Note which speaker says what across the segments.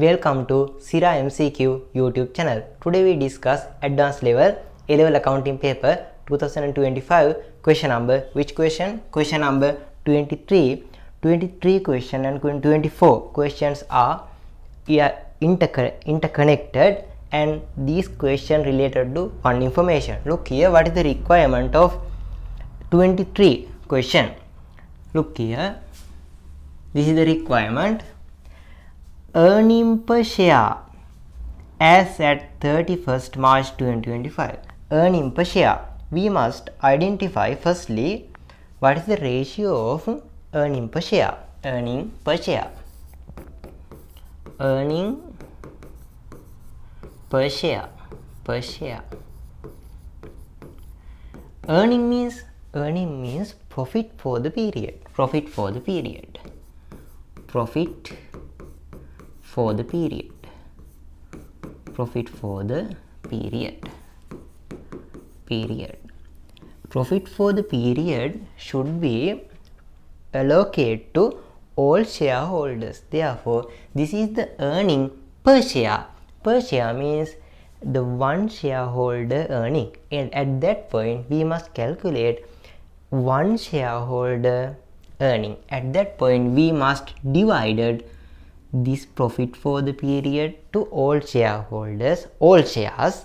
Speaker 1: Welcome to SIRA MCQ YouTube channel. Today we discuss advanced level A-level accounting paper 2025 question number. Which question? Question number 23. 23 question and 24 questions are interconnected, and these questions related to one information. Look here, what is the requirement of 23 question? Look here, this is the requirement. Earning per share as at 31st March 2025. Earning per share. We must identify firstly what is the ratio of earning per share. Earning per share. Earning per share. Per share. Earning means profit for the period. Profit for the period. Profit for the period. Profit for the period. Period. Profit for the period should be allocated to all shareholders. Therefore, this is the earning per share. Per share means the one shareholder earning, and at that point we must calculate one shareholder earning. At that point we must divide this profit for the period to all shareholders, all shares.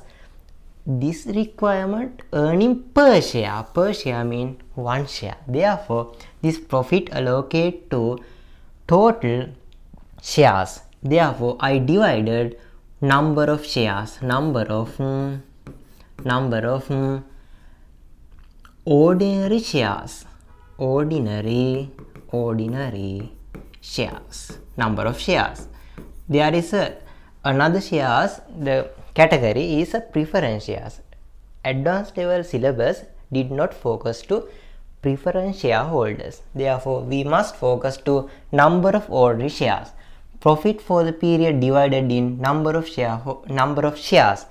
Speaker 1: This requirement earning per share. Per share means one share. Therefore, this profit allocated to total shares. Therefore, I divided number of shares, number of ordinary shares, ordinary shares, number of shares. There is another shares. The category is a preference shares. Advanced level syllabus did not focus to preference shareholders. Therefore, we must focus to number of ordinary shares. Profit for the period divided in number of shares. Number of shares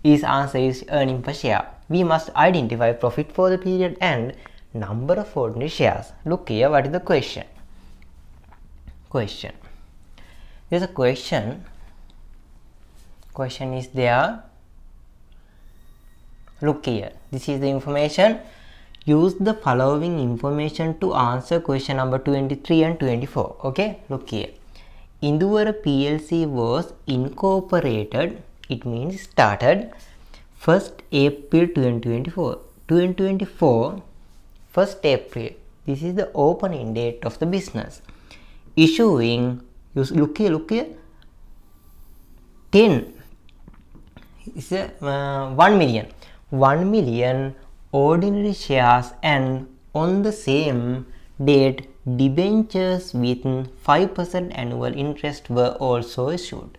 Speaker 1: is answer is earning per share. We must identify profit for the period and number of ordinary shares. Look here, what is the question? Question. There's a question. Question is there. Look here. This is the information. Use the following information to answer question number 23 and 24. Okay. Look here. Induvara PLC was incorporated. It means started 1st April 2024. 2024 1st April. This is the opening date of the business. Issuing, look here, 10 is 1 million ordinary shares, and on the same date debentures with 5% annual interest were also issued.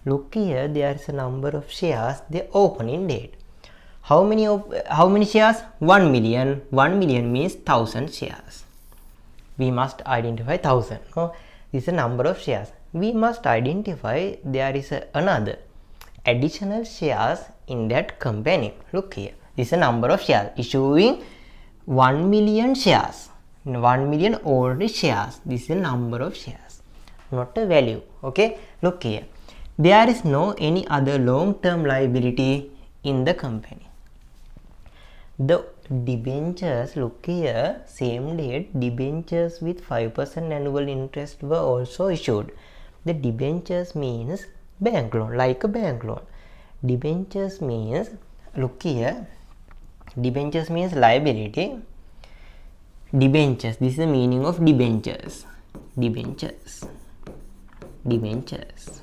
Speaker 1: Look here, there is a number of shares, the opening date. How many shares? 1 million. 1 million means 1000 shares. We must identify 1000. This is a number of shares. We must identify there is another additional shares in that company. Look here. This is a number of shares. Issuing 1 million shares. 1 million ordinary shares. This is a number of shares, not a value. Okay. Look here. There is no any other long-term liability in the company. The debentures, look here, same date, debentures with 5% annual interest were also issued. The debentures means bank loan, like a bank loan. Debentures means, look here, debentures means liability. Debentures, this is the meaning of debentures. Debentures. Debentures.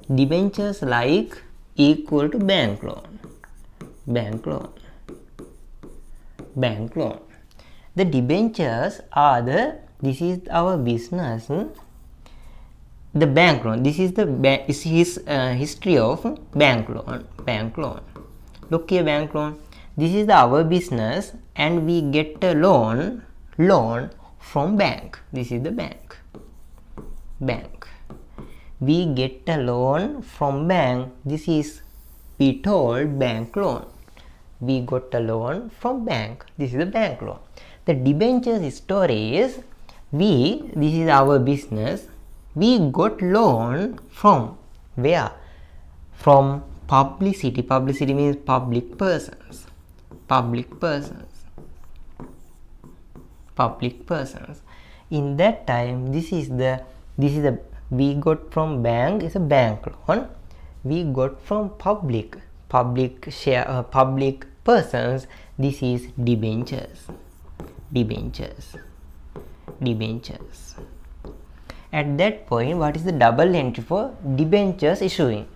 Speaker 1: Debentures like equal to bank loan. Bank loan. Bank loan. The debentures are this is our business. The bank loan. This is history of bank loan. Bank loan. Look here, bank loan. This is our business, and we get a loan from bank. This is the bank. Bank. We get a loan from bank. This is we told bank loan. We got a loan from bank. This is a bank loan. The debentures story is this is our business. We got loan from where? From publicity. Publicity means public persons. Public persons. Public persons. In that time, this is the we got from bank is a bank loan. We got from public persons. This is debentures. At that point, what is the double entry for debentures issuing?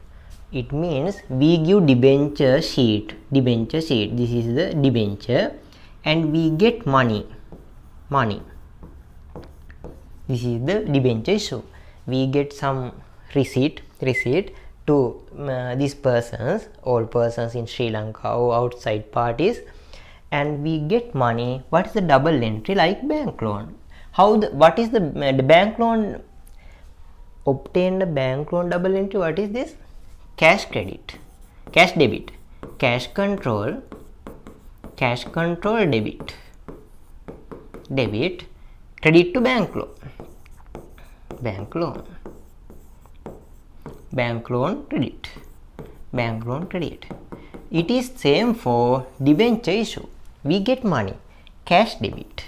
Speaker 1: It means we give debenture sheet. This is the debenture, and we get money. This is the debenture issue. We get some receipt to these persons, all persons in Sri Lanka or outside parties, and we get money. What is the double entry? Like bank loan. What is the bank loan? Obtain the bank loan double entry. What is this? Cash credit, cash debit, cash control debit, credit to bank loan, credit. It is same for debenture issue. We get money, cash debit,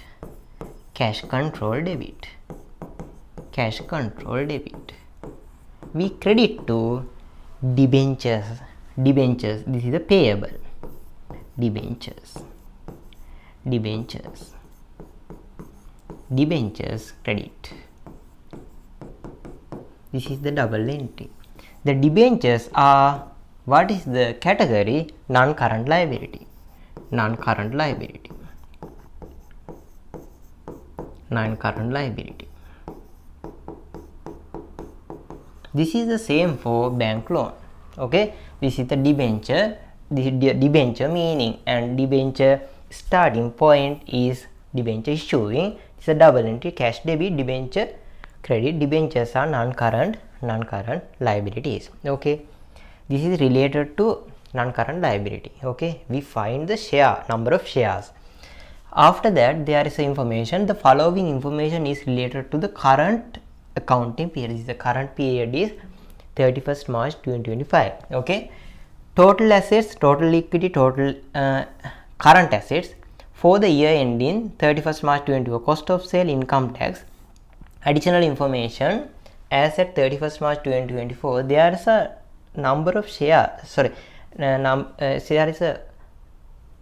Speaker 1: cash control debit. We credit to debentures. This is the payable. Debentures credit. This is the double entry. The debentures are, what is the category? Non-current liability. This is the same for bank loan. Okay, this is the debenture. This is the debenture meaning, and debenture starting point is debenture issuing. It's a double entry, cash debit, debenture credit. Debentures are non-current liabilities. Okay, this is related to non-current liability. Okay, we find the number of shares. After that, there is information. The following information is related to the current accounting period. The current period is 31st March 2025. Okay, total assets, total equity, total current assets for the year ending 31st March 2024. Cost of sale, income tax. Additional information, as at 31st March 2024, there is a number of shares. There is a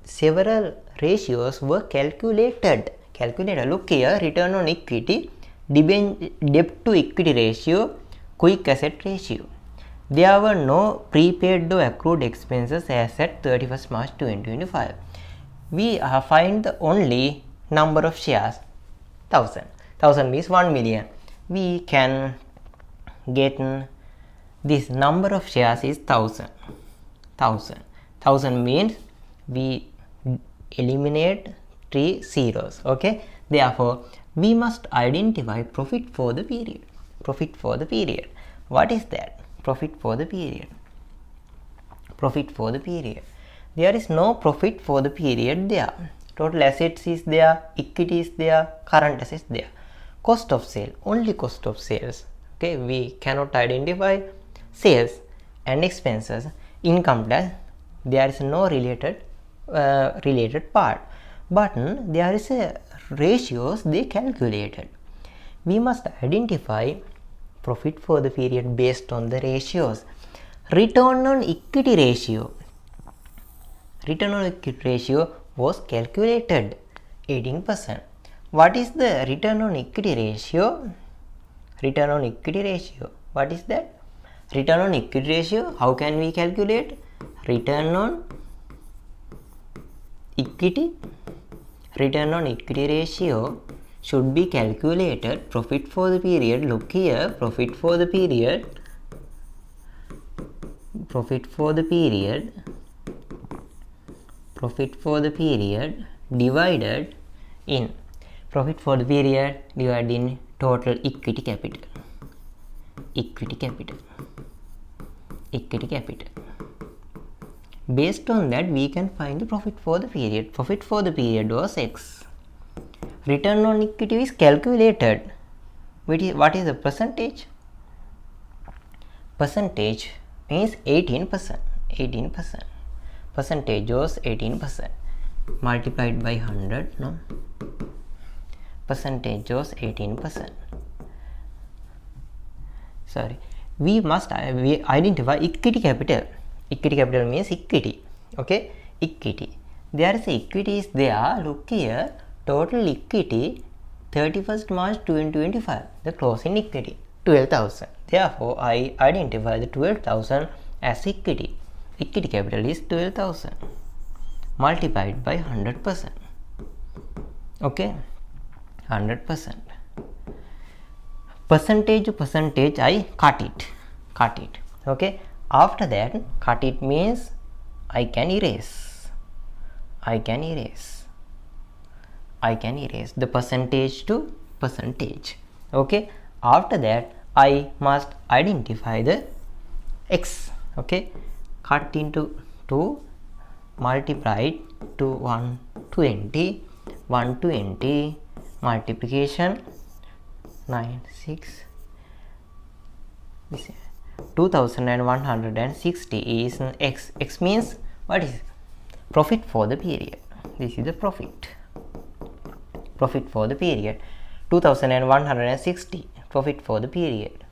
Speaker 1: several ratios were calculated. Look here: return on equity, debt to equity ratio, quick asset ratio. There were no prepaid or accrued expenses as at 31st March 2025. We find the only number of shares, 1000. 1000 means 1 million. We can get this number of shares is 1000. 1000 means we eliminate 3 zeros. Okay, therefore we must identify profit for the period. What is that? Profit for the period. There is no profit for the period there. Total assets is there, equity is there, current assets there. Cost of sale, only cost of sales. Okay, we cannot identify sales and expenses. Income tax, there is no related part, but there is a ratios they calculated. We must identify profit for the period based on the ratios. Return on equity ratio was calculated 18%. What is the return on equity ratio? What is that? Return on equity ratio, how can we calculate? Return on equity ratio should be calculated. Profit for the period, look here, profit for the period divided in total equity capital. Based on that, we can find the profit for the period. Profit for the period was X. Return on equity is calculated. What is the percentage? percentage means 18%. Percentage was 18%. Multiplied by 100, no? Percentage was 18%. Sorry. We must identify equity capital. Equity capital means equity. Okay? Equity. There is equity is there. Look here. Total equity 31st March 2025. The closing equity 12,000. Therefore, I identify the 12,000 as equity. Equity capital is 12,000 multiplied by 100%. Okay? 100%. Percentage to percentage, I cut it. Okay? After that, cut it means I can erase the percentage to percentage. Okay? After that, I must identify the x. Okay? Cut into 2, multiplied to 120, multiplication 9, 6. 2160 is x. X means what is profit for the period. This is the profit for the period. 2160 profit for the period.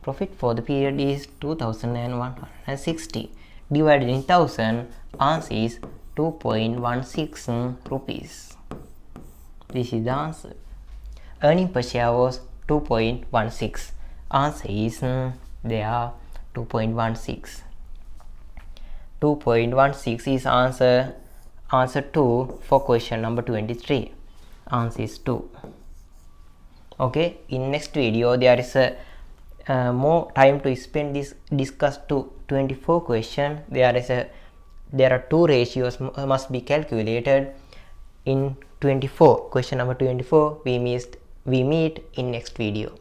Speaker 1: Profit for the period is 2160 divided in 1000. Answer is 2.16 rupees. This is the answer. Earning per share was 2.16. Answer is there 2.16. 2.16 is answer 2 for question number 23. Answer is 2. Okay, in next video there is a more time to spend this discuss to 24 question. There are 2 ratios must be calculated in 24. Question number 24 we meet in next video.